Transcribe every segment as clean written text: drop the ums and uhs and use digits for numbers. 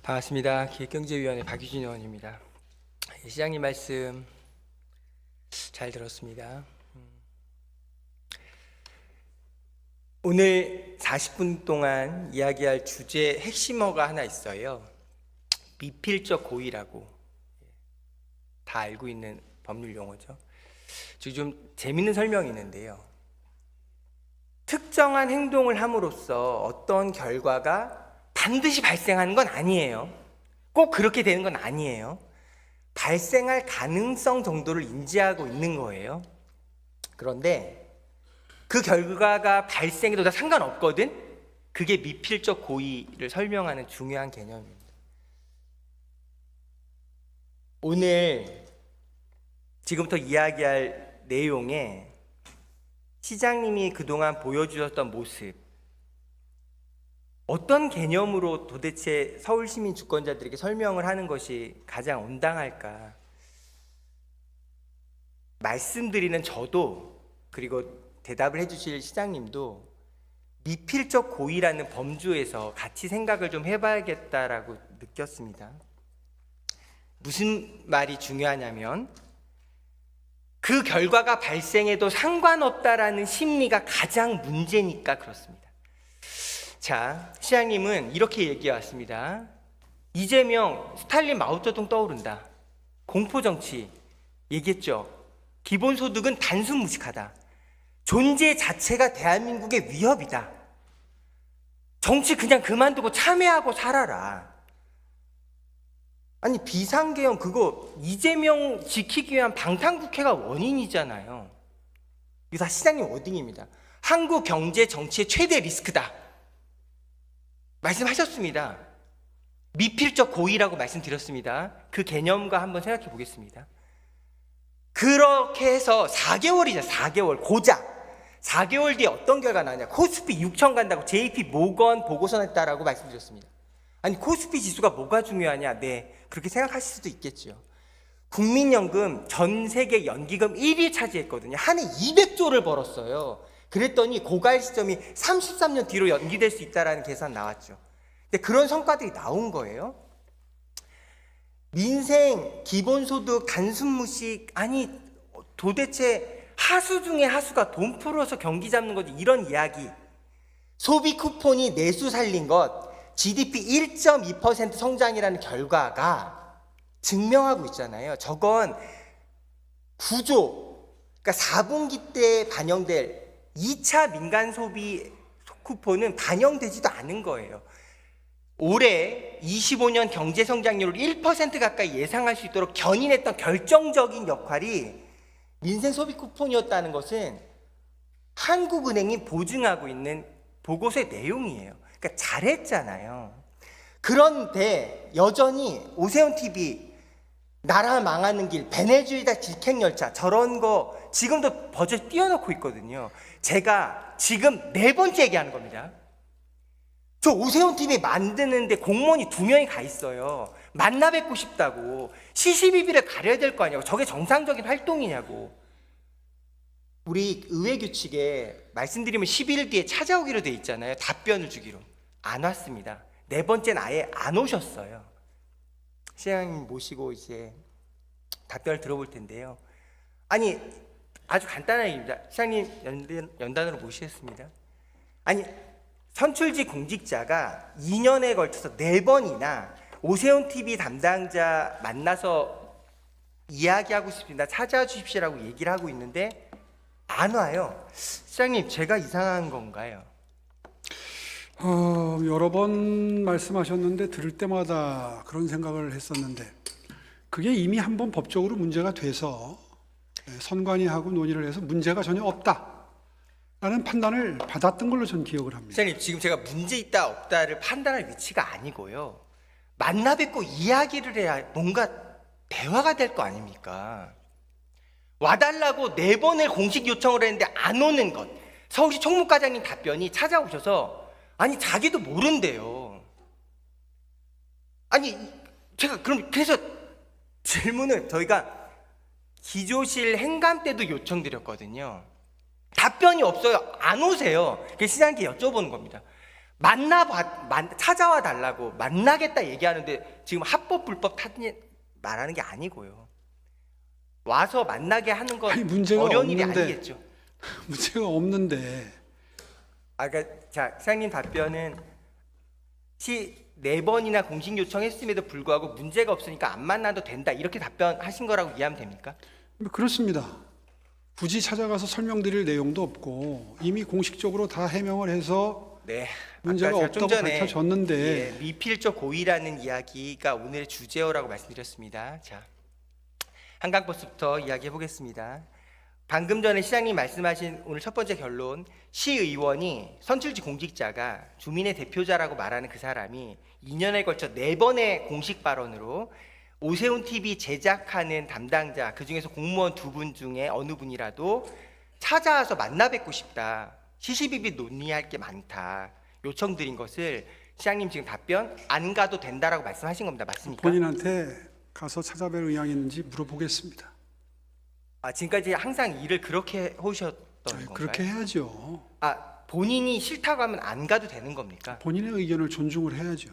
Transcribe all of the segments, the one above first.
반갑습니다. 기획경제위원회 박유진 의원입니다. 시장님 말씀 잘 들었습니다. 오늘 40분 동안 이야기할 주제 핵심어가 하나 있어요. 미필적 고의라고 다 알고 있는 법률 용어죠. 좀 재밌는 설명이 있는데요. 특정한 행동을 함으로써 어떤 결과가 반드시 발생하는 건 아니에요. 꼭 그렇게 되는 건 아니에요. 발생할 가능성 정도를 인지하고 있는 거예요. 그런데 그 결과가 발생해도 다 상관없거든? 그게 미필적 고의를 설명하는 중요한 개념입니다. 오늘 지금부터 이야기할 내용에 시장님이 그동안 보여주셨던 모습, 어떤 개념으로 도대체 서울시민 주권자들에게 설명을 하는 것이 가장 온당할까? 말씀드리는 저도, 그리고 대답을 해주실 시장님도 미필적 고의라는 범주에서 같이 생각을 좀 해봐야겠다라고 느꼈습니다. 무슨 말이 중요하냐면 그 결과가 발생해도 상관없다라는 심리가 가장 문제니까 그렇습니다. 자, 시장님은 이렇게 얘기해 왔습니다. 이재명, 스탈린, 마오쩌둥 떠오른다. 공포정치 얘기했죠. 기본소득은 단순 무식하다. 존재 자체가 대한민국의 위협이다. 정치 그냥 그만두고 참여하고 살아라. 아니, 비상계엄 그거 이재명 지키기 위한 방탄국회가 원인이잖아요. 이거 다 시장님 워딩입니다. 한국 경제 정치의 최대 리스크다 말씀하셨습니다. 미필적 고의라고 말씀드렸습니다. 그 개념과 한번 생각해 보겠습니다. 그렇게 해서 4개월이죠. 4개월 고작 4개월 뒤에 어떤 결과 나냐. 코스피 6천 간다고 JP 모건 보고서 냈다라고 말씀드렸습니다. 아니, 코스피 지수가 뭐가 중요하냐. 네, 그렇게 생각하실 수도 있겠죠. 국민연금 전 세계 연기금 1위 차지했거든요. 한 해 200조를 벌었어요. 그랬더니 고갈 시점이 33년 뒤로 연기될 수 있다는 계산 나왔죠. 근데 그런 성과들이 나온 거예요. 민생, 기본소득, 단순 무식, 아니 도대체 하수 중에 하수가 돈 풀어서 경기 잡는 거지, 이런 이야기. 소비 쿠폰이 내수 살린 것, GDP 1.2% 성장이라는 결과가 증명하고 있잖아요. 저건 구조, 그러니까 4분기 때 반영될 2차 민간 소비 쿠폰은 반영되지도 않은 거예요. 올해 25년 경제 성장률을 1% 가까이 예상할 수 있도록 견인했던 결정적인 역할이 민생 소비 쿠폰이었다는 것은 한국은행이 보증하고 있는 보고서의 내용이에요. 그러니까 잘했잖아요. 그런데 여전히 오세훈 TV 나라 망하는 길, 베네수엘다 직행열차, 저런 거 지금도 버젓 띄워놓고 있거든요. 제가 지금 4번째 얘기하는 겁니다. 저 오세훈 TV 만드는데 공무원이 2명이 가 있어요. 만나 뵙고 싶다고. 시시비비를 가려야 될 거 아니냐고. 저게 정상적인 활동이냐고. 우리 의회 규칙에 말씀드리면 10일 뒤에 찾아오기로 돼 있잖아요. 답변을 주기로. 안 왔습니다. 4번째는 아예 안 오셨어요. 시장님 모시고 이제 답변을 들어볼 텐데요. 아니, 아주 간단한 얘기입니다. 시장님 연단으로 모시겠습니다. 아니, 선출직 공직자가 2년에 걸쳐서 4번이나 오세훈 TV 담당자 만나서 이야기하고 싶습니다, 찾아와 주십시오라고 얘기를 하고 있는데 안 와요. 시장님, 제가 이상한 건가요? 여러 번 말씀하셨는데 들을 때마다 그런 생각을 했었는데, 그게 이미 한번 법적으로 문제가 돼서 선관위하고 논의를 해서 문제가 전혀 없다라는 판단을 받았던 걸로 전 기억을 합니다. 시장님, 지금 제가 문제 있다 없다를 판단할 위치가 아니고요. 만나 뵙고 이야기를 해야 뭔가 대화가 될 거 아닙니까? 와달라고 4번을 공식 요청을 했는데 안 오는 것. 서울시 총무과장님 답변이 찾아오셔서 아니, 자기도 모른대요. 아니, 제가 그래서 질문을 저희가 기조실 행감 때도 요청드렸거든요. 답변이 없어요. 안 오세요. 그래서 시장님께 여쭤보는 겁니다. 찾아와 달라고 만나겠다 얘기하는데 지금 합법 불법 말하는 게 아니고요. 와서 만나게 하는 건 아니, 문제가 어려운 일이 없는데. 아니겠죠. 문제가 없는데 그러니까 자, 시장님 답변은 4번이나 공식 요청했음에도 불구하고 문제가 없으니까 안 만나도 된다 이렇게 답변하신 거라고 이해하면 됩니까? 그렇습니다. 굳이 찾아가서 설명드릴 내용도 없고 이미 공식적으로 다 해명을 해서 네, 문제가 아까 제가 좀 없다고 전에 밝혀졌는데 미필적 고의라는 이야기가 오늘의 주제어라고 말씀드렸습니다. 자, 한강버스부터 이야기해 보겠습니다. 방금 전에 시장님 말씀하신 오늘 첫 번째 결론, 시의원이 선출직 공직자가 주민의 대표자라고 말하는 그 사람이 2년에 걸쳐 4번의 공식 발언으로 오세훈 TV 제작하는 담당자, 그 중에서 공무원 2분 중에 어느 분이라도 찾아와서 만나 뵙고 싶다, 시시비비 논의할 게 많다 요청드린 것을 시장님 지금 답변 안 가도 된다라고 말씀하신 겁니다. 맞습니까? 본인한테 가서 찾아뵐 의향이 있는지 물어보겠습니다. 지금까지 항상 일을 그렇게 해오셨던 건가요? 그렇게 해야죠. 본인이 싫다고 하면 안 가도 되는 겁니까? 본인의 의견을 존중을 해야죠.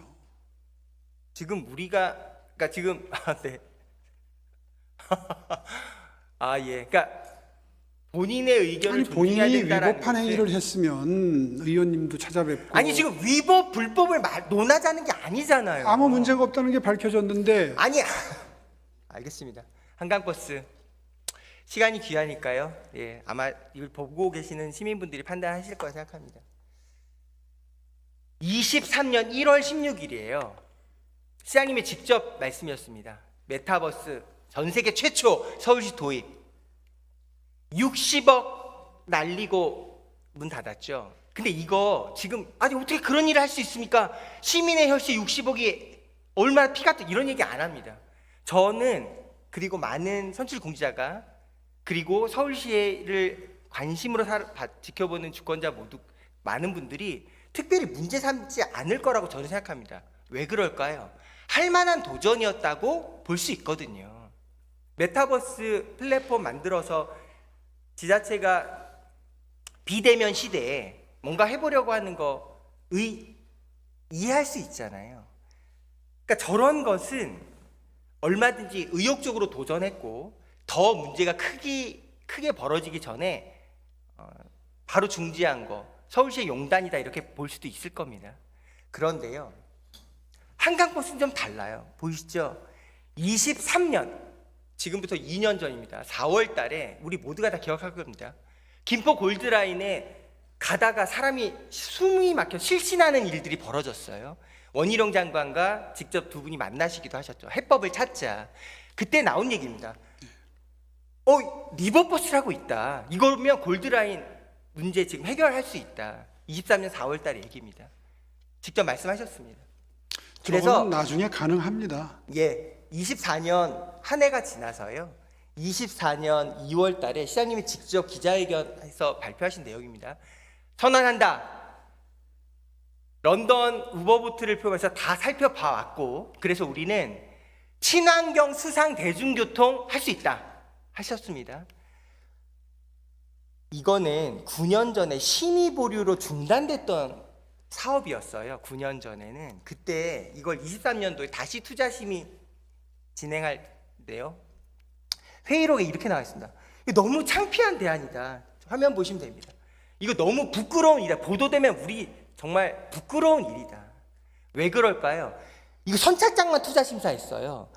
지금 우리가 그러니까 지금 네. 예. 그러니까 본인의 의견을 아니, 존중해야 본인이 된다라는 위법한 행위를 했으면 의원님도 찾아뵙고 아니 지금 위법 불법을 논하자는 게 아니잖아요. 아무 문제가 없다는 게 밝혀졌는데 아니 알겠습니다. 한강버스 시간이 귀하니까요. 예, 아마 이걸 보고 계시는 시민분들이 판단하실 거라 생각합니다. 23년 1월 16일이에요. 시장님이 직접 말씀이었습니다. 메타버스 전 세계 최초 서울시 도입 60억 날리고 문 닫았죠. 근데 이거 지금 아니 어떻게 그런 일을 할 수 있습니까? 시민의 혈세 60억이 얼마나 피가 떠 이런 얘기 안 합니다. 저는 그리고 많은 선출 공직자가 그리고 서울시를 관심으로 지켜보는 주권자 모두 많은 분들이 특별히 문제 삼지 않을 거라고 저는 생각합니다. 왜 그럴까요? 할 만한 도전이었다고 볼 수 있거든요. 메타버스 플랫폼 만들어서 지자체가 비대면 시대에 뭔가 해보려고 하는 거 이해할 수 있잖아요. 그러니까 저런 것은 얼마든지 의욕적으로 도전했고 더 문제가 크게 벌어지기 전에 바로 중지한 거 서울시의 용단이다 이렇게 볼 수도 있을 겁니다. 그런데요, 한강버스는 좀 달라요. 보이시죠? 23년 지금부터 2년 전입니다. 4월 달에 우리 모두가 다 기억할 겁니다. 김포 골드라인에 가다가 사람이 숨이 막혀 실신하는 일들이 벌어졌어요. 원희룡 장관과 직접 두 분이 만나시기도 하셨죠. 해법을 찾자. 그때 나온 얘기입니다. 리버버스라고 있다. 이거면 골드라인 문제 지금 해결할 수 있다. 23년 4월 달의 얘기입니다. 직접 말씀하셨습니다. 그래서 나중에 가능합니다. 24년 한 해가 지나서요. 24년 2월 달에 시장님이 직접 기자회견에서 발표하신 내용입니다. 선언한다. 런던 우버보트를 포함해서 다 살펴봐 왔고 그래서 우리는 친환경 수상 대중교통 할 수 있다 하셨습니다. 이거는 9년 전에 심의 보류로 중단됐던 사업이었어요. 9년 전에는. 그때 이걸 23년도에 다시 투자 심의 진행할때요. 회의록에 이렇게 나와 있습니다. 이거 너무 창피한 대안이다. 화면 보시면 됩니다. 이거 너무 부끄러운 일이다. 보도되면 우리 정말 부끄러운 일이다. 왜 그럴까요? 이거 선착장만 투자 심사했어요.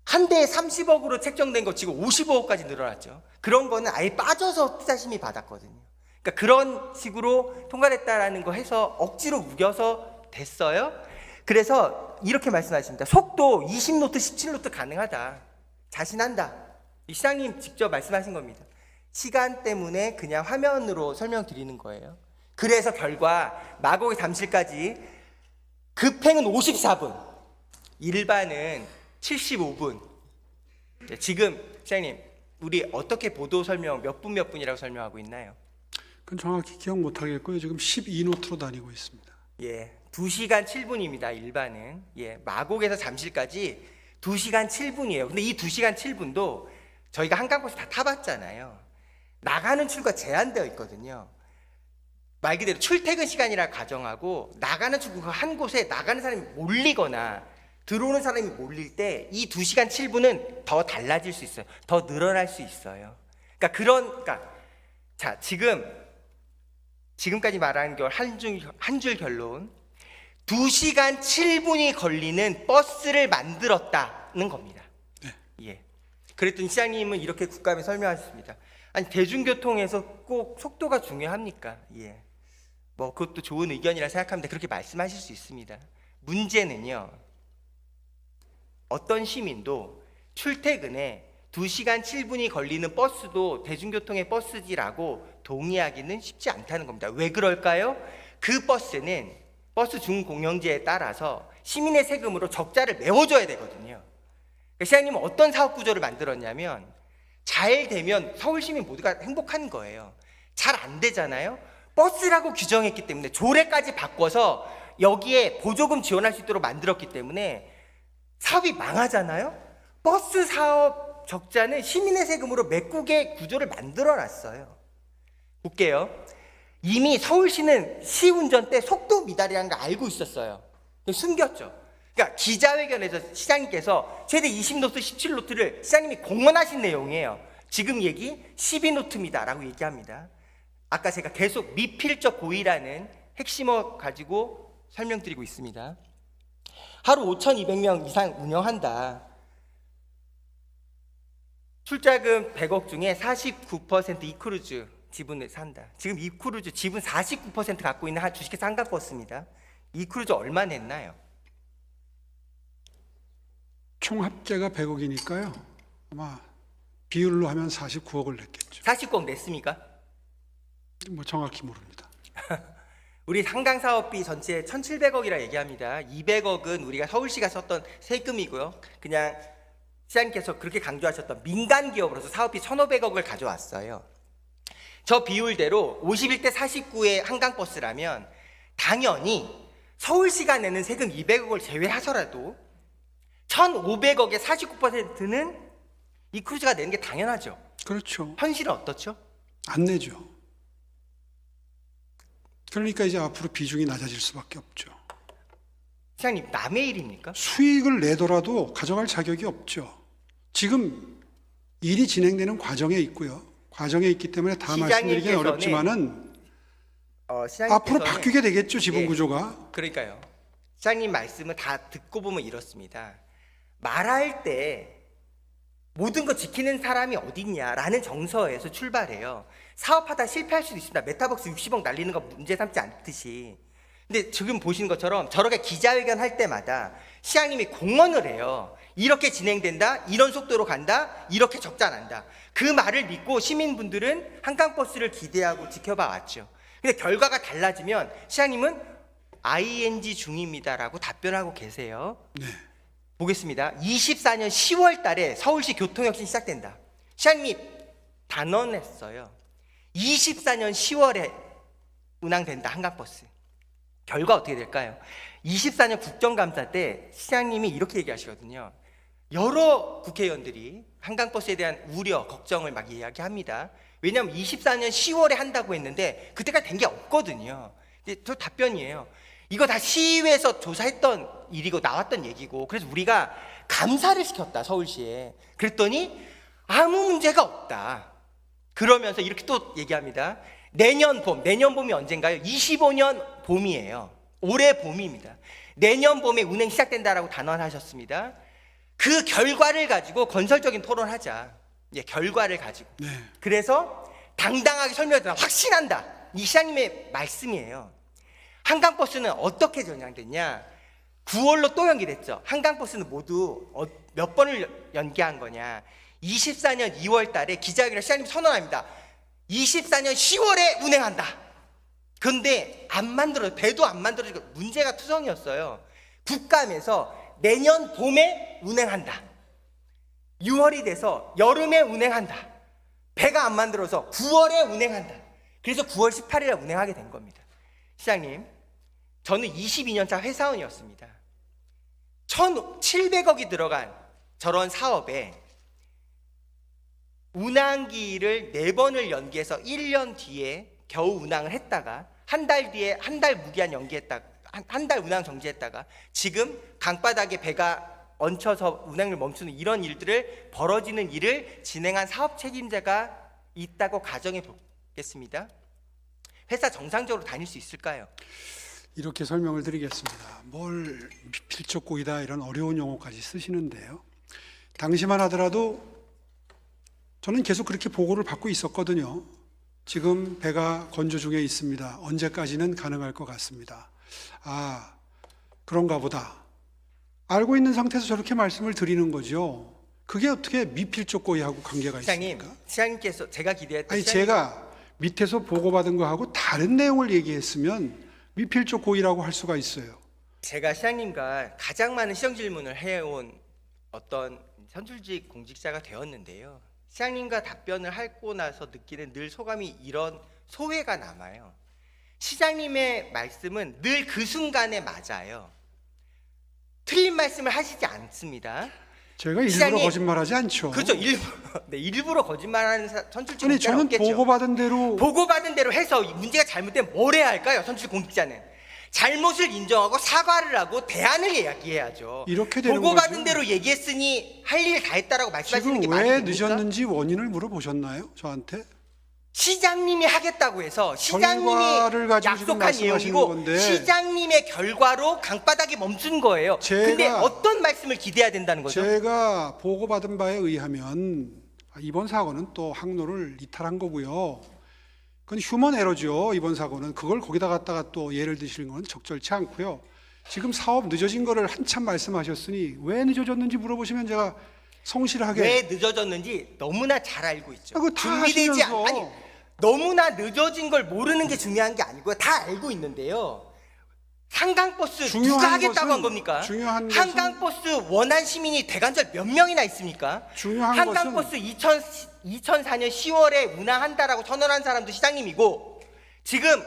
한 대에 30억으로 책정된 거 지금 55억까지 늘어났죠. 그런 거는 아예 빠져서 투자 심의 받았거든요. 그러니까 그런 식으로 통과됐다라는 거 해서 억지로 우겨서 됐어요. 그래서 이렇게 말씀하십니다. 속도 20노트, 17노트 가능하다. 자신한다. 이 시장님 직접 말씀하신 겁니다. 시간 때문에 그냥 화면으로 설명드리는 거예요. 그래서 결과 마곡의 잠실까지 급행은 54분, 일반은 75분. 지금 시장님 우리 어떻게 보도 설명 몇 분이라고 설명하고 있나요? 그건 정확히 기억 못하겠고요. 지금 12노트로 다니고 있습니다. 2시간 7분입니다. 일반은. 마곡에서 잠실까지 2시간 7분이에요. 근데 이 2시간 7분도 저희가 한강버스 다 타봤잖아요. 나가는 출구가 제한되어 있거든요. 말 그대로 출퇴근 시간이라 가정하고 나가는 출구 한 곳에 나가는 사람이 몰리거나 들어오는 사람이 몰릴 때 이 2시간 7분은 더 달라질 수 있어요. 더 늘어날 수 있어요. 그러니까 자, 지금까지 말하는 걸 한 줄 결론. 2시간 7분이 걸리는 버스를 만들었다는 겁니다. 네. 예. 그랬더니 시장님은 이렇게 국감에 설명하셨습니다. 아니, 대중교통에서 꼭 속도가 중요합니까? 예. 뭐 그것도 좋은 의견이라 생각합니다. 그렇게 말씀하실 수 있습니다. 문제는요, 어떤 시민도 출퇴근에 2시간 7분이 걸리는 버스도 대중교통의 버스지라고 동의하기는 쉽지 않다는 겁니다. 왜 그럴까요? 그 버스는 버스 준공영제에 따라서 시민의 세금으로 적자를 메워줘야 되거든요. 시장님은 어떤 사업 구조를 만들었냐면, 잘 되면 서울 시민 모두가 행복한 거예요. 잘 안 되잖아요. 버스라고 규정했기 때문에 조례까지 바꿔서 여기에 보조금 지원할 수 있도록 만들었기 때문에 사업이 망하잖아요. 버스 사업 적자는 시민의 세금으로 메꾸게 구조를 만들어놨어요. 볼게요. 이미 서울시는 시운전 때 속도 미달이라는 걸 알고 있었어요. 숨겼죠. 그러니까 기자회견에서 시장님께서 최대 20노트, 17노트를 시장님이 공언하신 내용이에요. 지금 얘기 12노트입니다 라고 얘기합니다. 아까 제가 계속 미필적 고의라는 핵심어 가지고 설명드리고 있습니다. 하루 5,200명 이상 운영한다. 출자금 100억 중에 49% 이크루즈 지분을 산다. 지금 이크루즈 지분 49% 갖고 있는 한 주식회사 한강버스입니다. 이크루즈 얼마 냈나요? 총 합계가 100억이니까요. 아마 비율로 하면 49억을 냈겠죠. 49억 냈습니까? 뭐 정확히 모릅니다. 우리 한강사업비 전체 1,700억이라 얘기합니다. 200억은 우리가 서울시가 썼던 세금이고요. 그냥 시장님께서 그렇게 강조하셨던 민간 기업으로서 사업비 1,500억을 가져왔어요. 저 비율대로 51대 49의 한강버스라면 당연히 서울시가 내는 세금 200억을 제외하더라도 1,500억의 49%는 이 크루즈가 내는 게 당연하죠. 그렇죠. 현실은 어떻죠? 안 내죠. 그러니까 이제 앞으로 비중이 낮아질 수밖에 없죠. 시장님, 남의 일입니까? 수익을 내더라도 가져갈 자격이 없죠. 지금 일이 진행되는 과정에 있고요. 과정에 있기 때문에 다 말씀드리기는 어렵지만은 앞으로 바뀌게 되겠죠. 지분 구조가. 그러니까요. 시장님 말씀은 다 듣고 보면 이렇습니다. 말할 때 모든 거 지키는 사람이 어딨냐라는 정서에서 출발해요. 사업하다 실패할 수도 있습니다. 메타버스 60억 날리는 거 문제 삼지 않듯이. 근데 지금 보시는 것처럼 저렇게 기자회견 할 때마다 시장님이 공언을 해요. 이렇게 진행된다, 이런 속도로 간다, 이렇게 적자 난다. 그 말을 믿고 시민분들은 한강버스를 기대하고 지켜봐 왔죠. 근데 결과가 달라지면 시장님은 ING 중입니다라고 답변하고 계세요. 네. 보겠습니다. 24년 10월 달에 서울시 교통혁신 시작된다. 시장님이 단언했어요. 24년 10월에 운항된다, 한강버스. 결과 어떻게 될까요? 24년 국정감사 때 시장님이 이렇게 얘기하시거든요. 여러 국회의원들이 한강버스에 대한 우려, 걱정을 막 이야기합니다. 왜냐하면 24년 10월에 한다고 했는데 그때까지 된 게 없거든요. 근데 저 답변이에요. 이거 다 시의회에서 조사했던 일이고 나왔던 얘기고, 그래서 우리가 감사를 시켰다, 서울시에. 그랬더니 아무 문제가 없다. 그러면서 이렇게 또 얘기합니다. 내년 봄이 언젠가요? 25년 봄이에요. 올해 봄입니다. 내년 봄에 운행 시작된다라고 단언하셨습니다. 그 결과를 가지고 건설적인 토론하자. 예, 결과를 가지고. 네. 그래서 당당하게 설명했다. 확신한다. 이 시장님의 말씀이에요. 한강버스는 어떻게 전향됐냐? 9월로 또 연기됐죠. 한강버스는 모두 몇 번을 연기한 거냐? 24년 2월 달에 기자회견을 시장님 선언합니다. 24년 10월에 운행한다. 그런데 배도 안 만들어지고 문제가 투성이었어요. 국감에서 내년 봄에 운행한다. 6월이 돼서 여름에 운행한다. 배가 안 만들어서 9월에 운행한다. 그래서 9월 18일에 운행하게 된 겁니다. 시장님, 저는 22년차 회사원이었습니다. 1,700억이 들어간 저런 사업에 운항기를 4번을 연기해서 1년 뒤에 겨우 운항을 했다가 한 달 뒤에 한 달 무기한 연기했다, 한 달 운항 정지했다가 지금 강바닥에 배가 얹혀서 운행을 멈추는 이런 일들을 벌어지는 일을 진행한 사업 책임자가 있다고 가정해 보겠습니다. 회사 정상적으로 다닐 수 있을까요? 이렇게 설명을 드리겠습니다. 뭘 필적고의다 이런 어려운 용어까지 쓰시는데요. 당시만 하더라도 저는 계속 그렇게 보고를 받고 있었거든요. 지금 배가 건조 중에 있습니다. 언제까지는 가능할 것 같습니다. 아, 그런가 보다. 알고 있는 상태에서 저렇게 말씀을 드리는 거죠. 그게 어떻게 미필적 고의하고 관계가 있습니까? 시장님께서 제가 기대했던 아니 제가 밑에서 보고받은 거하고 다른 내용을 얘기했으면 미필적 고의라고 할 수가 있어요. 제가 시장님과 가장 많은 시정 질문을 해온 어떤 선출직 공직자가 되었는데요. 시장님과 답변을 하고 나서 느끼는 늘 소감이 이런 소회가 남아요. 시장님의 말씀은 늘 그 순간에 맞아요. 틀린 말씀을 하시지 않습니다. 제가 일부러 거짓말하지 않죠. 그렇죠. 일부러 거짓말하는 선출직 아니 공직자는 저는 없겠죠. 보고받은 대로 해서 문제가 잘못되면 뭘 해야 할까요? 선출직 공직자는 잘못을 인정하고 사과를 하고 대안을 이야기해야죠. 이렇게 되는 보고받은 거죠. 대로 얘기했으니 할 일 다 했다라고 말씀하시는 게 지금 말이 왜 됩니까? 늦었는지 원인을 물어보셨나요? 저한테? 시장님이 하겠다고 해서 결과를 시장님이 가지고 지금 약속한 말씀하시는 내용이고 건데. 시장님의 결과로 강바닥에 멈춘 거예요. 근데 어떤 말씀을 기대해야 된다는 거죠? 제가 보고받은 바에 의하면 이번 사고는 또 항로를 이탈한 거고요. 그건 휴먼 에러죠. 이번 사고는 그걸 거기다 갖다가 또 예를 드시는 건 적절치 않고요. 지금 사업 늦어진 거를 한참 말씀하셨으니 왜 늦어졌는지 물어보시면 제가 성실하게 왜 늦어졌는지 너무나 잘 알고 있죠. 그거 다 하시면서. 아니 너무나 늦어진 걸 모르는 게 중요한 게 아니고요. 다 알고 있는데요. 한강버스 중요한 누가 하겠다고 것은- 한 겁니까? 중요한 것은- 한강버스 원한 시민이 대관절 몇 명이나 있습니까? 중요한 한강버스 2004년 10월에 운항한다라고 선언한 사람도 시장님이고 지금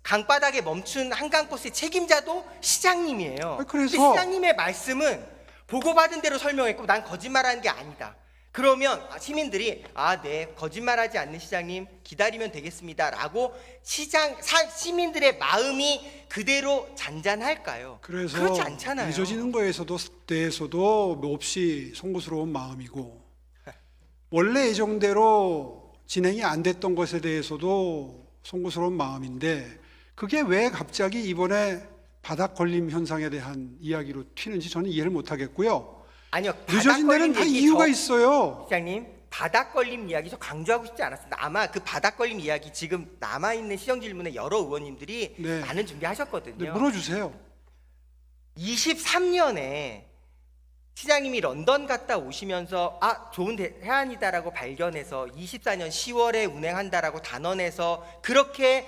강바닥에 멈춘 한강버스의 책임자도 시장님이에요. 아니, 그래서- 근데 시장님의 말씀은 보고받은 대로 설명했고 난 거짓말하는 게 아니다. 그러면 시민들이 네 거짓말하지 않는 시장님 기다리면 되겠습니다라고 시민들의 마음이 그대로 잔잔할까요? 그래서 그렇지 않잖아요. 늦어지는 거에서도 대해서도 몹시 송구스러운 마음이고 원래 예정대로 진행이 안 됐던 것에 대해서도 송구스러운 마음인데 그게 왜 갑자기 이번에 바닥 걸림 현상에 대한 이야기로 튀는지 저는 이해를 못 하겠고요. 아니요. 늦어진 데는 다 이유가 있어요. 시장님 바닥 걸림 이야기 저 강조하고 싶지 않았습니다. 아마 그 바닥 걸림 이야기 지금 남아 있는 시정 질문에 여러 의원님들이 네. 많은 준비하셨거든요. 네, 물어주세요. 23년에 시장님이 런던 갔다 오시면서 좋은 해안이다라고 발견해서 24년 10월에 운행한다라고 단언해서 그렇게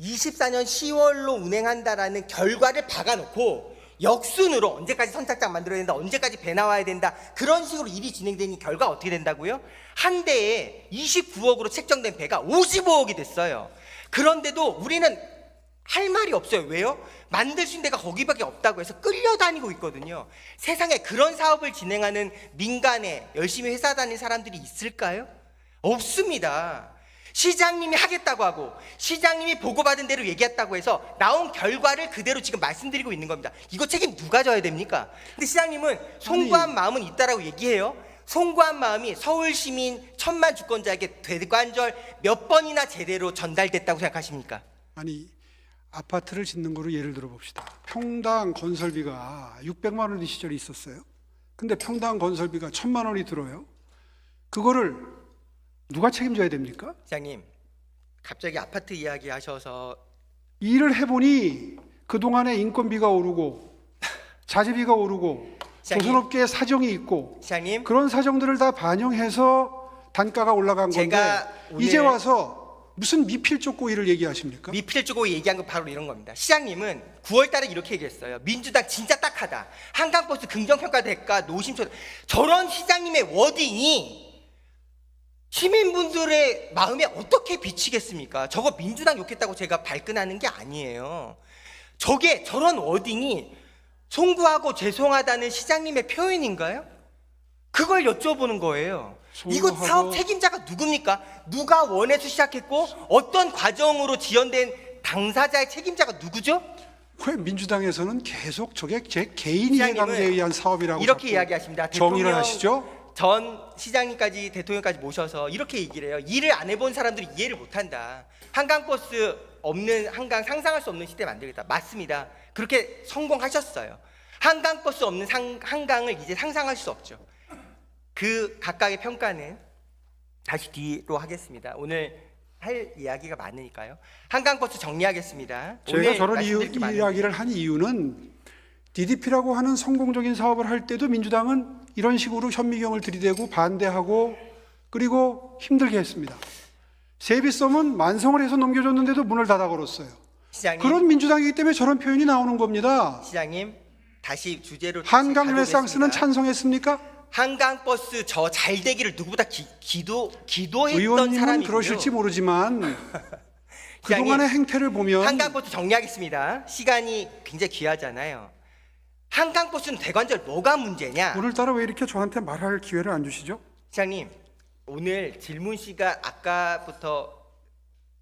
24년 10월로 운행한다라는 결과를 박아놓고 역순으로 언제까지 선착장 만들어야 된다, 언제까지 배 나와야 된다, 그런 식으로 일이 진행되니 결과 어떻게 된다고요? 한 대에 29억으로 책정된 배가 55억이 됐어요. 그런데도 우리는 할 말이 없어요. 왜요? 만들 수 있는 데가 거기밖에 없다고 해서 끌려다니고 있거든요. 세상에 그런 사업을 진행하는 민간에 열심히 회사 다니는 사람들이 있을까요? 없습니다. 시장님이 하겠다고 하고 시장님이 보고받은 대로 얘기했다고 해서 나온 결과를 그대로 지금 말씀드리고 있는 겁니다. 이거 책임 누가 져야 됩니까? 근데 시장님은 송구한 마음은 있다라고 얘기해요. 송구한 마음이 서울 시민 1000만 주권자에게 대관절 몇 번이나 제대로 전달됐다고 생각하십니까? 아니 아파트를 짓는 거로 예를 들어 봅시다. 평당 건설비가 600만 원의 시절이 있었어요. 근데 평당 건설비가 1000만 원이 들어요. 그거를 누가 책임져야 됩니까? 시장님 갑자기 아파트 이야기 하셔서 일을 해보니 그동안에 인건비가 오르고 자재비가 오르고 시장님. 조선업계의 사정이 있고 시장님 그런 사정들을 다 반영해서 단가가 올라간 건데 제가 오늘 이제 와서 무슨 미필적 고의를 얘기하십니까? 미필주고 얘기한 건 바로 이런 겁니다. 시장님은 9월 달에 이렇게 얘기했어요. 민주당 진짜 딱하다. 한강버스 긍정평가 대가 노심초. 저런 시장님의 워딩이 시민분들의 마음에 어떻게 비치겠습니까? 저거 민주당 욕했다고 제가 발끈하는 게 아니에요. 저런 워딩이 송구하고 죄송하다는 시장님의 표현인가요? 그걸 여쭤보는 거예요. 이거 사업 책임자가 누굽니까? 누가 원해서 시작했고 어떤 과정으로 지연된 당사자의 책임자가 누구죠? 왜 민주당에서는 계속 저게 제 개인 시장님은 이해관계에 의한 사업이라고 이렇게 자꾸 이야기하십니다. 정의를 대통령 하시죠? 전 시장님까지 대통령까지 모셔서 이렇게 얘기를 해요. 일을 안 해본 사람들이 이해를 못한다. 한강버스 없는 한강 상상할 수 없는 시대 만들겠다. 맞습니다. 그렇게 성공하셨어요. 한강버스 없는 한강을 이제 상상할 수 없죠. 그 각각의 평가는 다시 뒤로 하겠습니다. 오늘 할 이야기가 많으니까요. 한강버스 정리하겠습니다. 제가 오늘 저런 말씀드릴 게 많은데. 이야기를 한 이유는 DDP라고 하는 성공적인 사업을 할 때도 민주당은 이런 식으로 현미경을 들이대고 반대하고 그리고 힘들게 했습니다. 세비섬은 완성을 해서 넘겨줬는데도 문을 닫아 걸었어요. 시장님, 그런 민주당이기 때문에 저런 표현이 나오는 겁니다. 시장님 다시 주제로 한강 다시 르네상스는 가보겠습니다. 찬성했습니까? 한강버스 저 잘 되기를 누구보다 기도했던 의원님은 사람이고요. 그러실지 모르지만 그동안의 행태를 보면 한강버스 정리하겠습니다. 시간이 굉장히 귀하잖아요. 한강버스는 대관절 뭐가 문제냐? 오늘따라 왜 이렇게 저한테 말할 기회를 안 주시죠? 시장님, 오늘 질문 시간 아까부터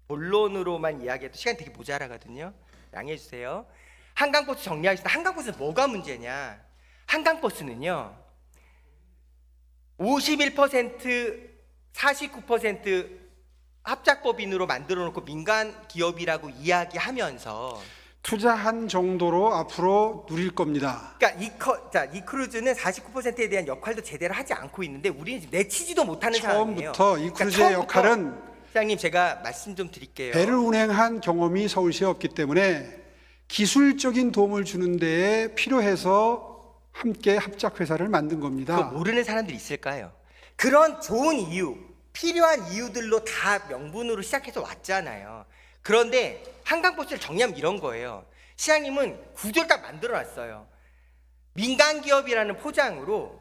본론으로만 이야기해도 시간이 되게 모자라거든요. 양해해 주세요. 한강버스 정리하겠습니다. 한강버스는 뭐가 문제냐? 한강버스는요. 51%, 49% 합작법인으로 만들어 놓고 민간 기업이라고 이야기하면서 투자한 정도로 앞으로 누릴 겁니다. 그러니까 이 크루즈는 49%에 대한 역할도 제대로 하지 않고 있는데 우리는 지금 내치지도 못하는 상황이에요. 처음부터 이 크루즈의 처음부터 역할은 시장님 제가 말씀 좀 드릴게요. 배를 운행한 경험이 서울시에 없기 때문에 기술적인 도움을 주는 데에 필요해서 함께 합작회사를 만든 겁니다. 그거 모르는 사람들이 있을까요? 그런 좋은 이유, 필요한 이유들로 다 명분으로 시작해서 왔잖아요. 그런데 한강버스를 정리하면 이런 거예요. 시장님은 구조를 딱 만들어놨어요. 민간 기업이라는 포장으로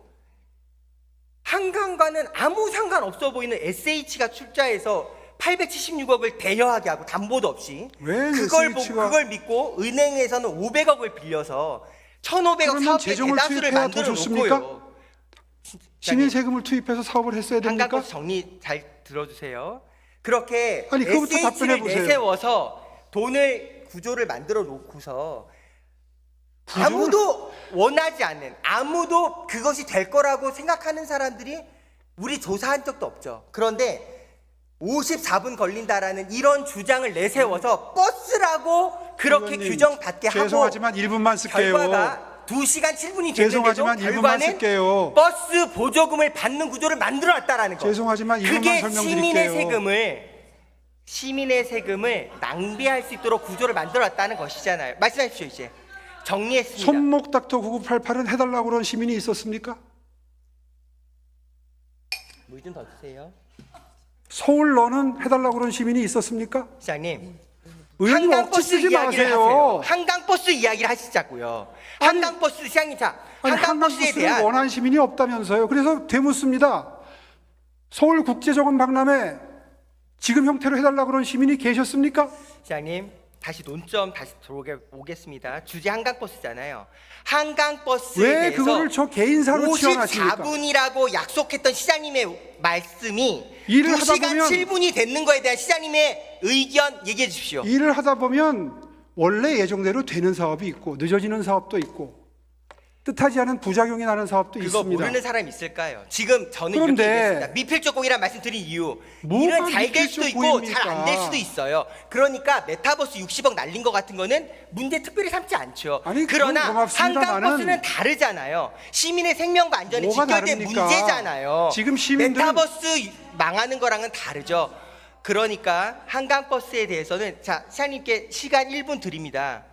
한강과는 아무 상관없어 보이는 SH가 출자해서 876억을 대여하게 하고 담보도 없이 왜 그걸 믿고 은행에서는 500억을 빌려서 1,500억 그러면 사업의 재정을 대다수를 투입해야 더 만들어 좋습니까? 놓고요. 시민 세금을 투입해서 사업을 했어야 됩니까? 한강버스 정리 잘 들어주세요. 그렇게 아니, 그거부터 답변해 SH를 보세요. 내세워서 돈을 구조를 만들어 놓고서 아무도 원하지 않는, 아무도 그것이 될 거라고 생각하는 사람들이 우리 조사한 적도 없죠. 그런데 54분 걸린다라는 이런 주장을 내세워서 버스라고 그렇게 의원님, 규정받게 하고 죄송하지만 1분만 쓸게요. 결과가 2시간 7분이 됐는데도 죄송하지만 1분만 결과는 쓸게요. 버스 보조금을 받는 구조를 만들어놨다라는 거. 죄송하지만 1분만 그게 설명드릴게요. 시민의 세금을 낭비할 수 있도록 구조를 만들어놨다는 것이잖아요. 말씀하십시오. 이제 정리했습니다. 손목닥터 9988은 해달라고 그런 시민이 있었습니까? 물 좀 더 주세요. 서울너는 해달라고 그런 시민이 있었습니까? 시장님, 의원님 억지 한강버스 쓰지 이야기를 마세요. 하세요. 한강버스 이야기를 하시자고요. 한강버스 시장님, 자, 아니, 한강버스에 한강버스를 대한 원하는 시민이 없다면서요. 그래서 되묻습니다. 서울국제정원 박람회 지금 형태로 해달라고 그런 시민이 계셨습니까? 시장님, 다시 논점 다시 들어오겠습니다. 주제 한강버스잖아요. 한강버스에 왜 대해서 그거를 저 개인사로 치환하십니까? 54분이라고 약속했던 시장님의 말씀이 일을 2시간 하다 보면 7분이 됐는 거에 대한 시장님의 의견 얘기해 주십시오. 일을 하다 보면 원래 예정대로 되는 사업이 있고 늦어지는 사업도 있고 뜻하지 않은 부작용이 나는 사업도 그거 있습니다. 모르는 사람이 있을까요? 지금 저는 그런데 이렇게 얘기했습니다. 미필적공이란 말씀 드린 이유. 뭐가 일은 잘 될 수도 있고 미필적공입니까? 잘 안 될 수도 있어요. 그러니까 메타버스 60억 날린 것 같은 거는 문제 특별히 삼지 않죠. 아니, 그러나 그건 고맙습니다만은 한강버스는 다르잖아요. 시민의 생명과 안전이 뭐가 직결된 다릅니까? 문제잖아요. 지금 시민들은 메타버스 망하는 거랑은 다르죠. 그러니까 한강버스에 대해서는 자, 시장님께 시간 1분 드립니다.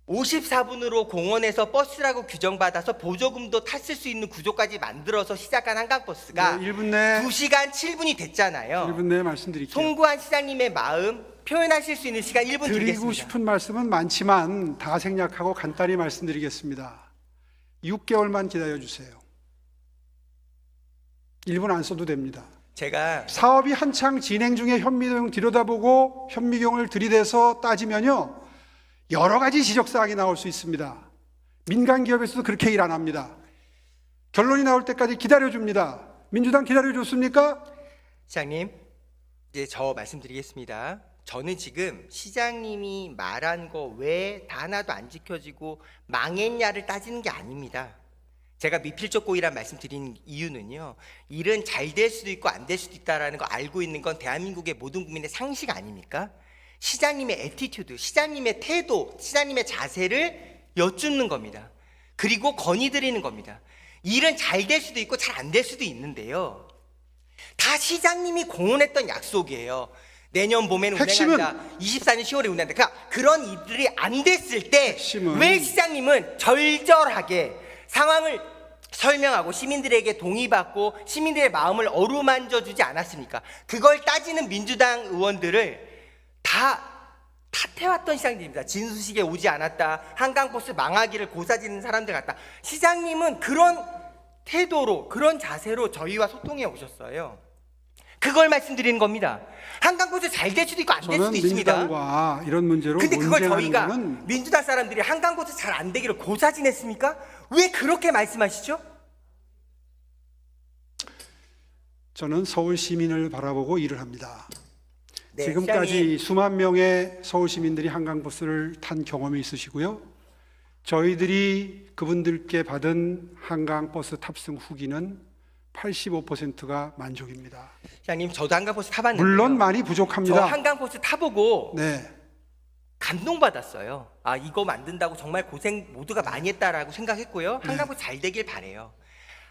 54분으로 공원에서 버스라고 규정받아서 보조금도 탔을 수 있는 구조까지 만들어서 시작한 한강버스가 네, 1분 내 2시간 7분이 됐잖아요. 1분 내에 말씀드릴게요. 송구한 시장님의 마음 표현하실 수 있는 시간 1분 드리고 드리겠습니다. 싶은 말씀은 많지만 다 생략하고 간단히 말씀드리겠습니다. 6개월만 기다려주세요. 1분 안 써도 됩니다. 제가 사업이 한창 진행 중에 현미경 들여다보고 현미경을 들이대서 따지면요 여러 가지 지적사항이 나올 수 있습니다. 민간 기업에서도 그렇게 일 안 합니다. 결론이 나올 때까지 기다려줍니다. 민주당 기다려줬습니까? 시장님 이제 저 말씀드리겠습니다. 저는 지금 시장님이 말한 거 왜 다 하나도 안 지켜지고 망했냐를 따지는 게 아닙니다. 제가 미필적 고의란 말씀드린 이유는요, 일은 잘 될 수도 있고 안 될 수도 있다라는 거 알고 있는 건 대한민국의 모든 국민의 상식 아닙니까? 시장님의 애티튜드, 시장님의 태도, 시장님의 자세를 여쭙는 겁니다. 그리고 건의드리는 겁니다. 일은 잘 될 수도 있고 잘 안 될 수도 있는데요, 다 시장님이 공언했던 약속이에요. 내년 봄에는 운행한다. 24년 10월에 운행한다. 그러니까 그런 일들이 안 됐을 때 왜 시장님은 절절하게 상황을 설명하고 시민들에게 동의받고 시민들의 마음을 어루만져 주지 않았습니까? 그걸 따지는 민주당 의원들을 다 탓해왔던 시장님입니다. 진수식에 오지 않았다, 한강버스 망하기를 고사지는 사람들 같다. 시장님은 그런 태도로, 그런 자세로 저희와 소통해 오셨어요. 그걸 말씀드리는 겁니다. 한강버스 잘 될 수도 있고 안 될 수도 있습니다. 민주당과 이런 문제로 근데 그걸 저희가 거는 민주당 사람들이 한강버스 잘 안 되기를 고사지냈습니까? 왜 그렇게 말씀하시죠? 저는 서울 시민을 바라보고 일을 합니다. 네, 지금까지 시장님. 수만 명의 서울 시민들이 한강버스를 탄 경험이 있으시고요. 저희들이 그분들께 받은 한강버스 탑승 후기는 85%가 만족입니다. 시장님, 저도 한강버스 타봤는데요. 물론 많이 저 부족합니다. 한강버스 타보고 네, 감동받았어요. 아, 이거 만든다고 정말 고생 모두가 많이 했다라고 생각했고요. 한강버스 잘 되길 바래요.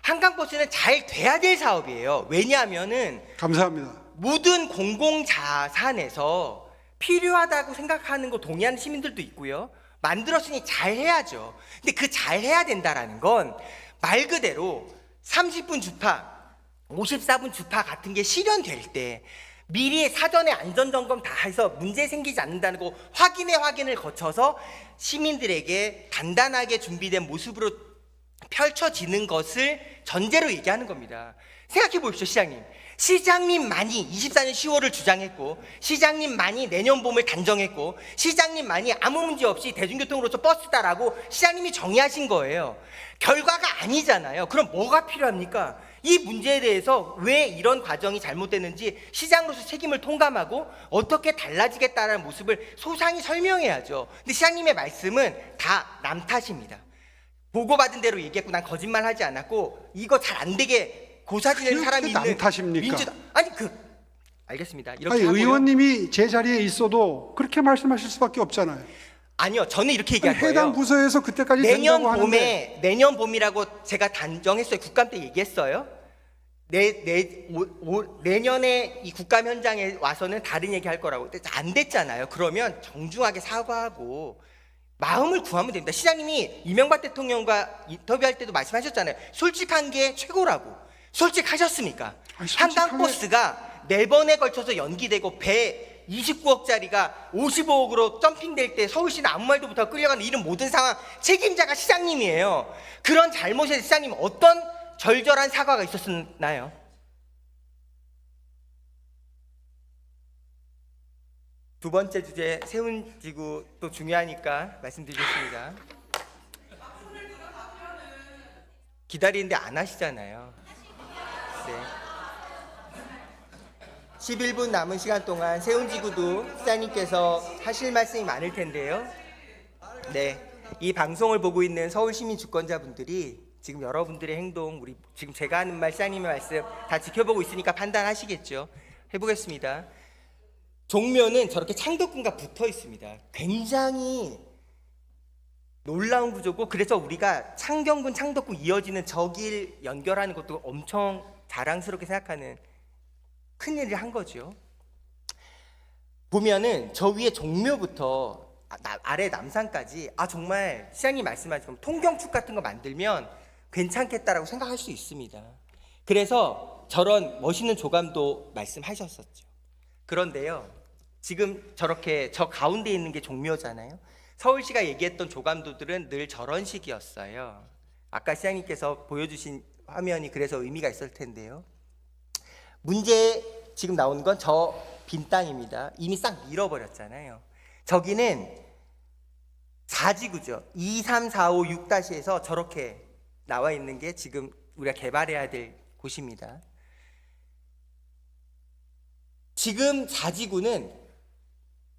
한강버스는 잘 돼야 될 사업이에요. 왜냐하면은 감사합니다. 모든 공공자산에서 필요하다고 생각하는 거 동의하는 시민들도 있고요. 만들었으니 잘 해야죠. 근데 그 잘 해야 된다라는 건 말 그대로 30분 주파, 54분 주파 같은 게 실현될 때 미리 사전에 안전점검 다 해서 문제 생기지 않는다는 거 확인을 거쳐서 시민들에게 단단하게 준비된 모습으로 펼쳐지는 것을 전제로 얘기하는 겁니다. 생각해 보십시오, 시장님. 시장님만이 24년 10월을 주장했고, 시장님만이 내년 봄을 단정했고, 시장님만이 아무 문제 없이 대중교통으로서 버스다라고 시장님이 정의하신 거예요. 결과가 아니잖아요. 그럼 뭐가 필요합니까? 이 문제에 대해서 왜 이런 과정이 잘못됐는지 시장으로서 책임을 통감하고 어떻게 달라지겠다는 모습을 소상히 설명해야죠. 근데 시장님의 말씀은 다 남 탓입니다. 보고받은 대로 얘기했고 난 거짓말하지 않았고 이거 잘 안 되게 고사지는 사람이 남 있는 탓입니까? 민주당. 아니 알겠습니다. 이렇게 아니, 하고요. 의원님이 제 자리에 있어도 그렇게 말씀하실 수밖에 없잖아요. 아니요, 저는 이렇게 얘기할 거예요. 해당 부서에서 그때까지 내년 된다고 봄에 하는데 내년 봄이라고 제가 단정했어요. 국감 때 얘기했어요. 내년에 이 국감 현장에 와서는 다른 얘기 할 거라고. 근데 안 됐잖아요. 그러면 정중하게 사과하고 마음을 구하면 됩니다. 시장님이 이명박 대통령과 인터뷰할 때도 말씀하셨잖아요. 솔직한 게 최고라고. 솔직하셨습니까? 아니, 한강버스가 4번에 걸쳐서 연기되고 배 29억짜리가 55억으로 점핑될 때 서울시는 아무 말도 못하고 끌려가는 이런 모든 상황 책임자가 시장님이에요. 그런 잘못에 시장님 어떤 절절한 사과가 있었나요? 두 번째 주제 세운지구 또 중요하니까 말씀드리겠습니다. 기다리는데 안 하시잖아요. 네. 11분 남은 시간 동안 세운지구도 시장님께서 하실 말씀이 많을 텐데요. 네, 이 방송을 보고 있는 서울 시민 주권자분들이 지금 여러분들의 행동, 우리 지금 제가 하는 말, 시장님의 말씀 다 지켜보고 있으니까 판단하시겠죠. 해보겠습니다. 종묘는 저렇게 창덕궁과 붙어 있습니다. 굉장히 놀라운 구조고, 그래서 우리가 창경궁, 창덕궁 이어지는 저 길 연결하는 것도 엄청 자랑스럽게 생각하는 큰 일을 한 거죠. 보면은 저 위에 종묘부터 아래 남산까지 정말 시장님 말씀하신 것처럼 통경축 같은 거 만들면 괜찮겠다라고 생각할 수 있습니다. 그래서 저런 멋있는 조감도 말씀하셨었죠. 그런데요, 지금 저렇게 저 가운데 있는 게 종묘잖아요. 서울시가 얘기했던 조감도들은 늘 저런 식이었어요. 아까 시장님께서 보여주신 화면이 그래서 의미가 있을 텐데요. 문제 지금 나오는 건 저 빈 땅입니다. 이미 싹 밀어버렸잖아요. 저기는 4지구죠. 2, 3, 4, 5, 6-에서 저렇게 나와 있는 게 지금 우리가 개발해야 될 곳입니다. 지금 4지구는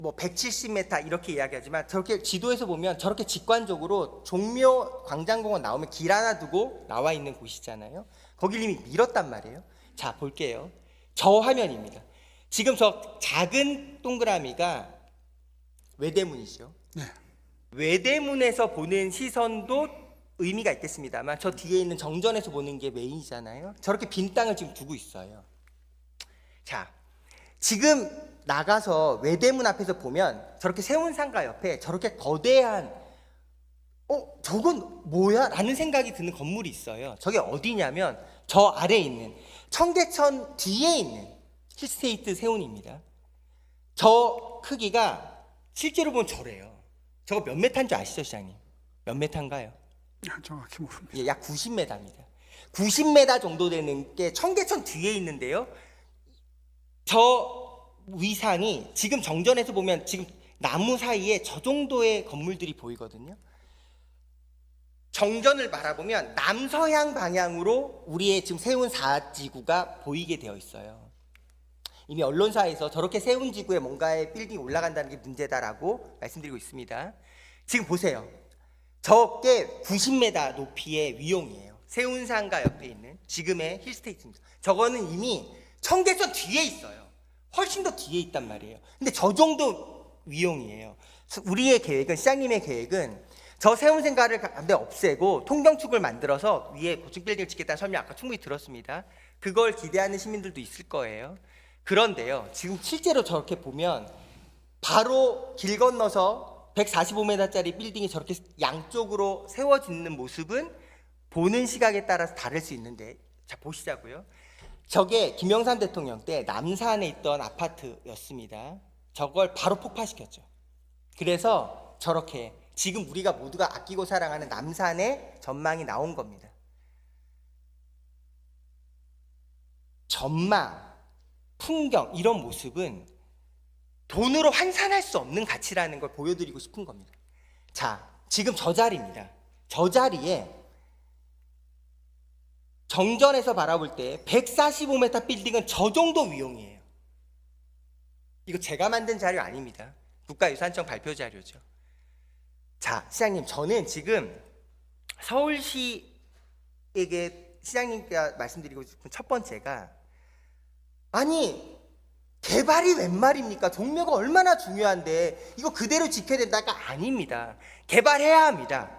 뭐 170m 이렇게 이야기하지만 저렇게 지도에서 보면 저렇게 직관적으로 종묘 광장공원 나오면 길 하나 두고 나와 있는 곳이잖아요. 거길 이미 밀었단 말이에요. 자, 볼게요. 저 화면입니다. 지금 저 작은 동그라미가 외대문이죠. 네. 외대문에서 보는 시선도 의미가 있겠습니다만 저 뒤에 있는 정전에서 보는 게 메인이잖아요. 저렇게 빈 땅을 지금 두고 있어요. 자, 지금 나가서 외대문 앞에서 보면 저렇게 세운상가 옆에 저렇게 거대한 저건 뭐야? 라는 생각이 드는 건물이 있어요. 저게 어디냐면 저 아래에 있는 청계천 뒤에 있는 힐스테이트 세운입니다. 저 크기가 실제로 보면 저래요. 저거 몇 메타인 줄 아시죠, 시장님? 몇 메타인가요? 정확히 모릅니다. 예, 약 90m입니다. 90m 정도 되는 게 청계천 뒤에 있는데요. 저 위상이 지금 정전에서 보면 지금 나무 사이에 저 정도의 건물들이 보이거든요. 정전을 바라보면 남서향 방향으로 우리의 지금 세운 4지구가 보이게 되어 있어요. 이미 언론사에서 저렇게 세운 지구에 뭔가의 빌딩이 올라간다는 게 문제다라고 말씀드리고 있습니다. 지금 보세요. 저게 90m 높이의 위용이에요. 세운상가 옆에 있는 지금의 힐스테이트입니다. 저거는 이미 청계천 뒤에 있어요. 훨씬 더 뒤에 있단 말이에요. 근데 저 정도 위용이에요. 우리의 계획은, 시장님의 계획은 저 세운상가를 가운데 없애고 통경축을 만들어서 위에 고층 빌딩을 짓겠다는 설명 아까 충분히 들었습니다. 그걸 기대하는 시민들도 있을 거예요. 그런데요, 지금 실제로 저렇게 보면 바로 길 건너서 145m짜리 빌딩이 저렇게 양쪽으로 세워지는 모습은 보는 시각에 따라서 다를 수 있는데, 자, 보시자고요. 저게 김영삼 대통령 때 남산에 있던 아파트였습니다. 저걸 바로 폭파시켰죠. 그래서 저렇게 지금 우리가 모두가 아끼고 사랑하는 남산의 전망이 나온 겁니다. 전망, 풍경, 이런 모습은 돈으로 환산할 수 없는 가치라는 걸 보여드리고 싶은 겁니다. 자, 지금 저 자리입니다. 저 자리에 정전에서 바라볼 때 145m 빌딩은 저 정도 위용이에요. 이거 제가 만든 자료 아닙니다. 국가유산청 발표 자료죠. 자, 시장님, 저는 지금 서울시에게 시장님께 말씀드리고 싶은 첫 번째가, 아니 개발이 웬 말입니까? 종묘가 얼마나 중요한데 이거 그대로 지켜야 된다가 아닙니다. 개발해야 합니다.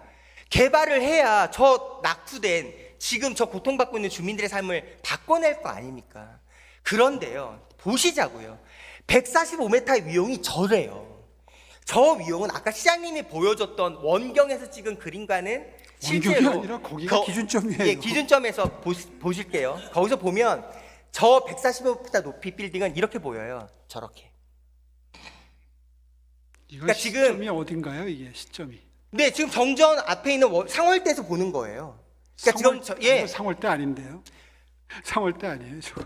개발을 해야 저 낙후된 지금 저 고통받고 있는 주민들의 삶을 바꿔낼 거 아닙니까? 그런데요, 보시자고요. 145m의 위용이 저래요. 저 위용은 아까 시장님이 보여줬던 원경에서 찍은 그림과는 실제로 원경이 아니라 거기가 기준점이에요. 예, 기준점에서 보실게요. 거기서 보면 저 145m 높이 빌딩은 이렇게 보여요. 저렇게. 이거 그러니까 시점이 지금 어딘가요? 이게 시점이. 네, 지금 정전 앞에 있는 상월대에서 보는 거예요. 그러니까 이거 상월대 아닌데요? 상월대 아니에요, 저거.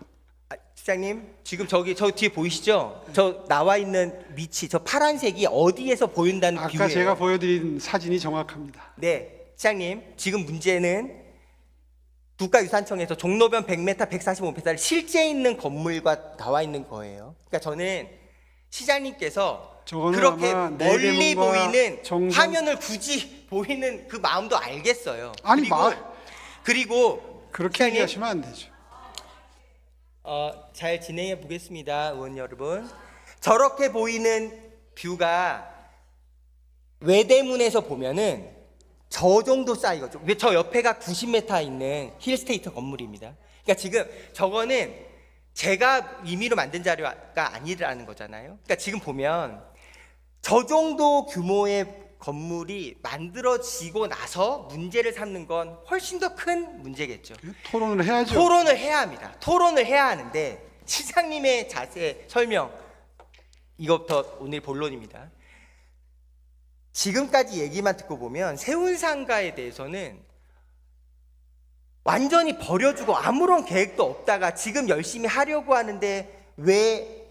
시장님, 지금 저 뒤에 보이시죠? 저 나와 있는 위치, 저 파란색이 어디에서 보인다는 아까 뷰예요. 제가 보여드린 사진이 정확합니다. 네, 시장님, 지금 문제는 국가유산청에서 종로변 100m, 145m짜리 실제 있는 건물과 나와 있는 거예요. 그러니까 저는 시장님께서 그렇게 아마 멀리 내대문과 보이는 정전- 화면을 굳이 보이는 그 마음도 알겠어요. 아니, 그리고 그렇게 시장님, 얘기하시면 안 되죠. 잘 진행해 보겠습니다, 의원 여러분. 저렇게 보이는 뷰가 외대문에서 보면은 저 정도 사이거죠. 저 옆에가 90m 있는 힐스테이트 건물입니다. 그러니까 지금 저거는 제가 임의로 만든 자료가 아니라는 거잖아요. 그러니까 지금 보면 저 정도 규모의 건물이 만들어지고 나서 문제를 삼는 건 훨씬 더 큰 문제겠죠. 토론을 해야죠. 토론을 해야 합니다. 토론을 해야 하는데 시장님의 자세 설명, 이것부터 오늘 본론입니다. 지금까지 얘기만 듣고 보면 세운상가에 대해서는 완전히 버려주고 아무런 계획도 없다가 지금 열심히 하려고 하는데 왜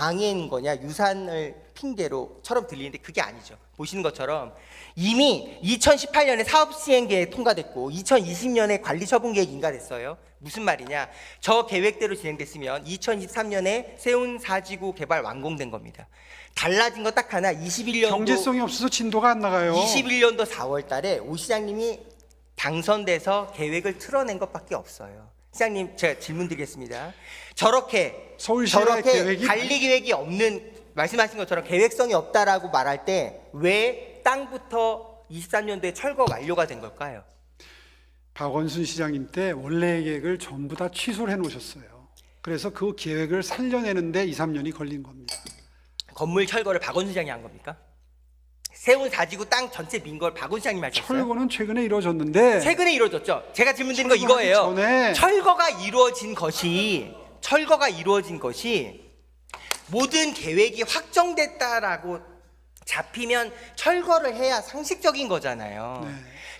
방해인 거냐, 유산을 핑계로처럼 들리는데 그게 아니죠. 보시는 것처럼 이미 2018년에 사업시행계획 통과됐고 2020년에 관리처분계획 인가됐어요. 무슨 말이냐? 저 계획대로 진행됐으면 2023년에 세운 4지구 개발 완공된 겁니다. 달라진 거 딱 하나, 21년도 경제성이 없어서 진도가 안 나가요. 21년도 4월 달에 오 시장님이 당선돼서 계획을 틀어낸 것밖에 없어요. 시장님, 제가 질문 드리겠습니다. 저렇게 서울시의 계획이 관리 계획이 없는, 말씀하신 것처럼 계획성이 없다라고 말할 때 왜 땅부터 23년도에 철거 완료가 된 걸까요? 박원순 시장님 때 원래 계획을 전부 다 취소를 해놓으셨어요. 그래서 그 계획을 살려내는데 2, 3년이 걸린 겁니다. 건물 철거를 박원순 시장이 한 겁니까? 세운 4지구 땅 전체 민 걸 박원순 시장님이 하셨어요? 철거는 최근에 이루어졌는데 최근에 이루어졌죠. 제가 질문 드린 거 철거하기 이거예요. 전에 철거가 이루어진 것이 모든 계획이 확정됐다라고 잡히면 철거를 해야 상식적인 거잖아요. 네.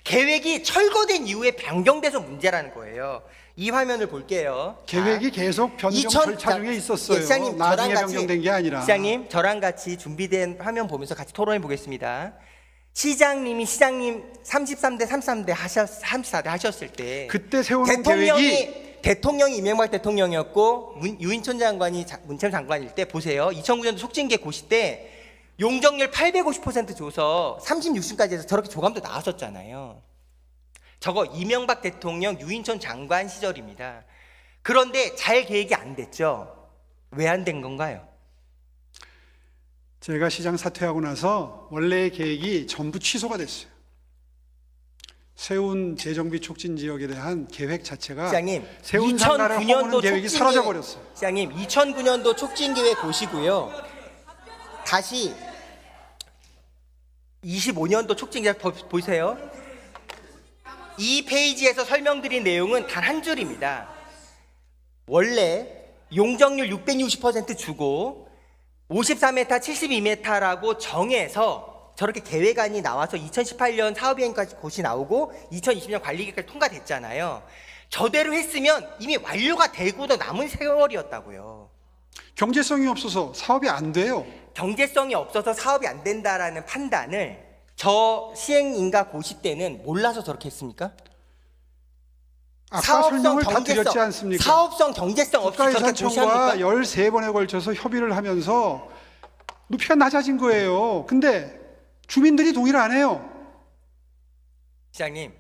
계획이 철거된 이후에 변경돼서 문제라는 거예요. 이 화면을 볼게요. 계획이 계속 변경 절차 중에 있었어요. 예, 시장님, 나중에 저랑 같이, 변경된 게 아니라. 시장님, 저랑 같이 준비된 화면 보면서 같이 토론해 보겠습니다. 시장님 33대 33대 34대 하셨을 때 그때 세워놓은 계획이 대통령이 이명박 대통령이었고 유인촌 장관이 문체부 장관일 때 보세요. 2009년도 촉진계 고시 때 용적률 850% 줘서 36층까지 해서 저렇게 조감도 나왔었잖아요. 저거 이명박 대통령 유인촌 장관 시절입니다. 그런데 잘 계획이 안 됐죠. 왜 안 된 건가요? 제가 시장 사퇴하고 나서 원래의 계획이 전부 취소가 됐어요. 세운 재정비 촉진 지역에 대한 계획 자체가 시장님, 세운 상가를 허무는 계획이 사라져 버렸어요. 시장님, 2009년도 촉진 계획 보시고요. 다시 25년도 촉진 계획 보세요. 이 페이지에서 설명드린 내용은 단 한 줄입니다. 원래 용적률 660% 주고 54m, 72m라고 정해서 저렇게 계획안이 나와서 2018년 사업이행까지 곳이 나오고 2020년 관리계획까지 통과됐잖아요. 저대로 했으면 이미 완료가 되고도 남은 세월이었다고요. 경제성이 없어서 사업이 안 돼요. 경제성이 없어서 사업이 안 된다라는 판단을 저 시행인가 고시 때는 몰라서 저렇게 했습니까? 아까 설명을 다 드렸지 않습니까? 사업성, 경제성 없이 저렇게 국가유산청과 고시합니까? 13번에 걸쳐서 협의를 하면서 높이가 낮아진 거예요. 근데 주민들이 동의를 안 해요. 시장님,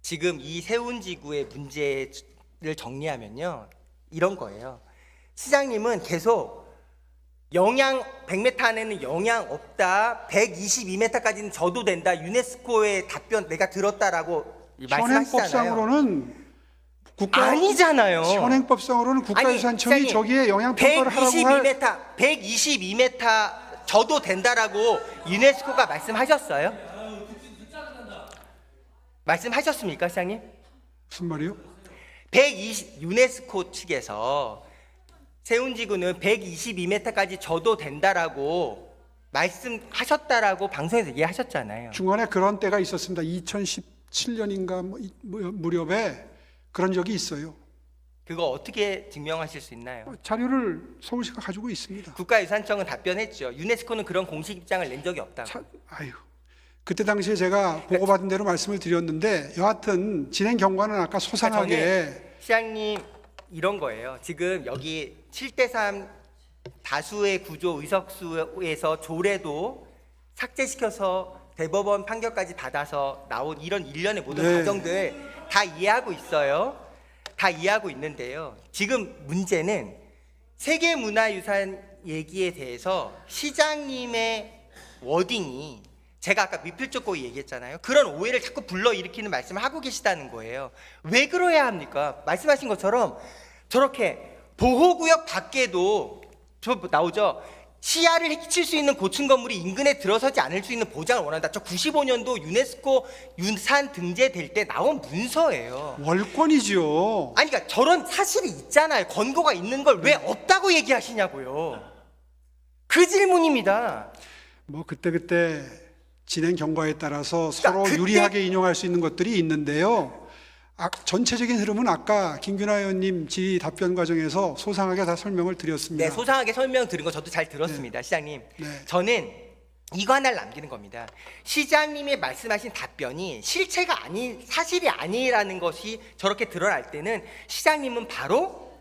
지금 이 세운지구의 문제를 정리하면요, 이런 거예요. 시장님은 계속 영향 100m 안에는 영향 없다, 122m까지는 져도 된다, 유네스코의 답변 내가 들었다라고 말씀하시잖아요. 현행법상으로는 아니잖아요. 현행법상으로는 국가유산청이 아니, 저기에 영향 평가를 하라고 할 122m 져도 된다라고 유네스코가 말씀하셨어요? 말씀하셨습니까, 시장님? 무슨 말이요? 유네스코 측에서 세운지구는 122m까지 져도 된다라고 말씀하셨다라고 방송에서 얘기하셨잖아요. 중간에 그런 때가 있었습니다. 2017년인가 무렵에 그런 적이 있어요. 그거 어떻게 증명하실 수 있나요? 자료를 서울시가 가지고 있습니다. 국가유산청은 답변했죠. 유네스코는 그런 공식 입장을 낸 적이 없다고. 그때 당시에 제가 보고받은 대로 말씀을 드렸는데 여하튼 진행 경과는 아까 소상하게 시장님, 이런 거예요. 지금 여기 7대3 다수의 구조 의석수에서 조례도 삭제시켜서 대법원 판결까지 받아서 나온 이런 일련의 모든 네. 과정들 다 이해하고 있어요. 다 이해하고 있는데요. 지금 문제는 세계문화유산 얘기에 대해서 시장님의 워딩이, 제가 아까 미필적 고의 얘기했잖아요. 그런 오해를 자꾸 불러일으키는 말씀을 하고 계시다는 거예요. 왜 그러야 합니까? 말씀하신 것처럼 저렇게 보호구역 밖에도 나오죠. 시야를 해칠 수 있는 고층 건물이 인근에 들어서지 않을 수 있는 보장을 원한다. 저 95년도 유네스코 유산 등재될 때 나온 문서예요. 월권이지요. 아니, 그러니까 저런 사실이 있잖아요. 권고가 있는 걸 왜 없다고 얘기하시냐고요. 그 질문입니다. 뭐 그때 진행 경과에 따라서 그러니까 서로 그때- 유리하게 인용할 수 있는 것들이 있는데요. 전체적인 흐름은 아까 김균하 의원님 질의 답변 과정에서 소상하게 다 설명을 드렸습니다. 네, 소상하게 설명 들은 거 저도 잘 들었습니다, 시장님. 네. 저는 이거 하나를 남기는 겁니다. 시장님이 말씀하신 답변이 실체가 아닌, 사실이 아니라는 것이 저렇게 드러날 때는 시장님은 바로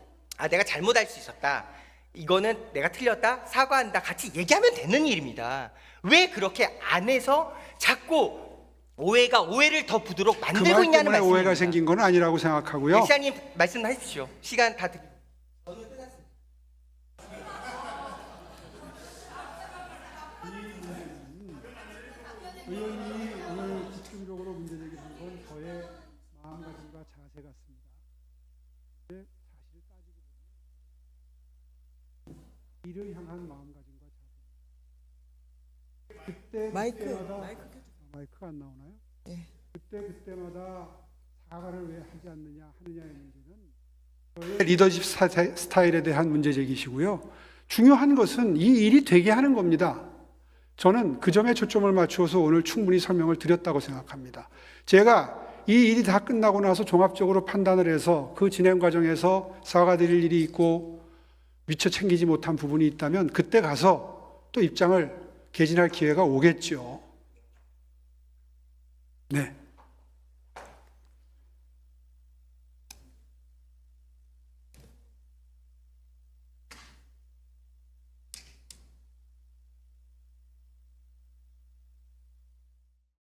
내가 잘못할 수 있었다, 이거는 내가 틀렸다, 사과한다, 같이 얘기하면 되는 일입니다. 왜 그렇게 안 해서 자꾸 오해를 더 부도록 그 만들고 말 있냐는 때문에 말씀입니다. 오해가 생긴 건 아니라고 생각하고요. 네, 시장님 말씀하십시오. 시간 다 듣. 의원님이 오늘 집중적으로 문제 제기한 건 저의 마음가짐과 자세 같습니다. 근데 사실 따지고 보면 이를 향한 마음가짐과 자세. 그때 마이크가 안 나오나요? 네. 그때마다 사과를 왜 하지 않느냐 하느냐의 문제는 저의 리더십 스타일에 대한 문제 제기시고요. 중요한 것은 이 일이 되게 하는 겁니다. 저는 그 점에 초점을 맞추어서 오늘 충분히 설명을 드렸다고 생각합니다. 제가 이 일이 다 끝나고 나서 종합적으로 판단을 해서 그 진행 과정에서 사과드릴 일이 있고 미처 챙기지 못한 부분이 있다면 그때 가서 또 입장을 개진할 기회가 오겠죠. 네.